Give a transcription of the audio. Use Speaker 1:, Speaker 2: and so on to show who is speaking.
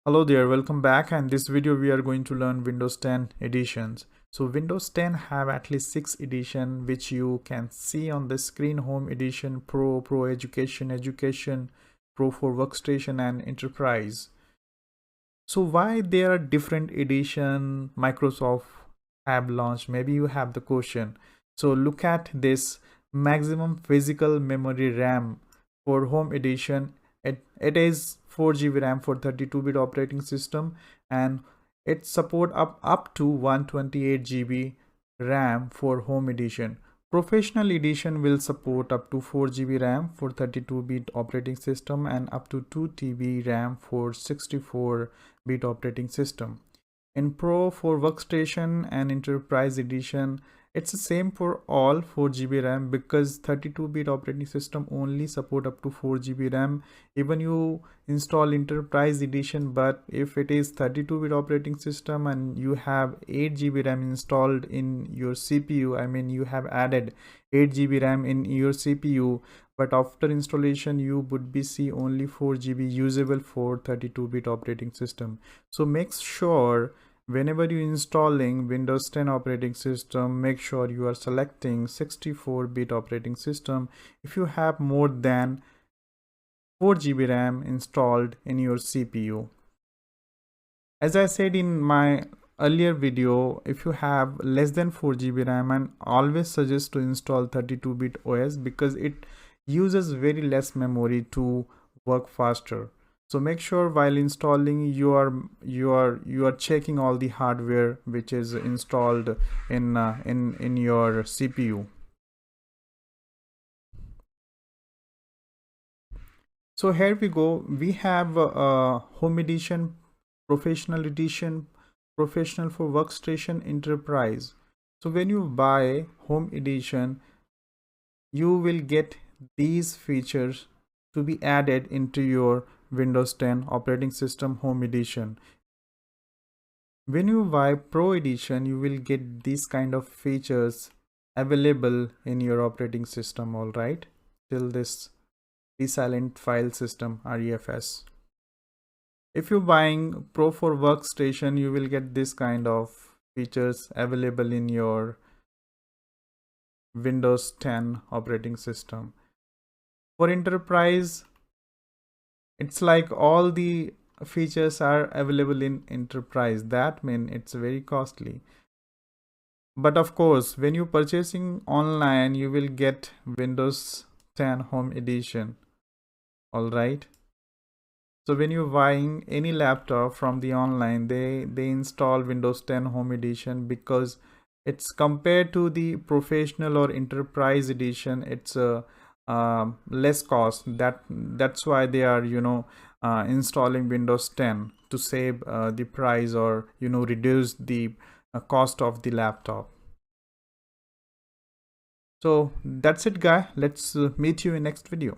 Speaker 1: Hello there, welcome back. And this video we are going to learn Windows 10 editions. So Windows 10 have at least 6 edition which you can see on the screen: Home Edition, Pro Education, Pro for Workstation, and Enterprise. So why there are different edition Microsoft have launched? Maybe you have the question. So look at this: maximum physical memory RAM for Home Edition. It is 4 GB RAM for 32-bit operating system, and it support up to 128 GB RAM for Home Edition. Professional Edition will support up to 4 GB RAM for 32-bit operating system and up to 2 TB RAM for 64-bit operating system. In Pro for Workstation and Enterprise Edition, it's the same for all 4 GB RAM, because 32-bit operating system only support up to 4 GB RAM. Even you install Enterprise Edition, but if it is 32-bit operating system and you have 8 GB RAM installed in your CPU, I mean you have added 8 GB RAM in your CPU, but after installation you would be see only 4 GB usable for 32-bit operating system. So make sure whenever you installing Windows 10 operating system, make sure you are selecting 64-bit operating system if you have more than 4 GB RAM installed in your CPU. As I said in my earlier video, if you have less than 4 GB RAM, and always suggest to install 32-bit OS because it uses very less memory to work faster. So make sure while installing you are checking all the hardware which is installed in your CPU. So here we go. We have Home Edition, Professional Edition, Professional for Workstation, Enterprise. So when you buy Home Edition, you will get these features to be added into your Windows 10 operating system Home Edition. When you buy Pro Edition, you will get these kind of features available in your operating system. All right, till this resilient file system, REFS. If you're buying Pro for Workstation, you will get this kind of features available in your Windows 10 operating system. For Enterprise, it's like all the features are available in Enterprise. That means it's very costly. But of course, when you're purchasing online, you will get Windows 10 Home Edition. All right. So when you're buying any laptop from the online, they install Windows 10 Home Edition because it's compared to the Professional or Enterprise Edition. It's a less cost. That's why they are installing Windows 10 to save the price, or reduce the cost of the laptop. So that's it, guy. Let's meet you in next video.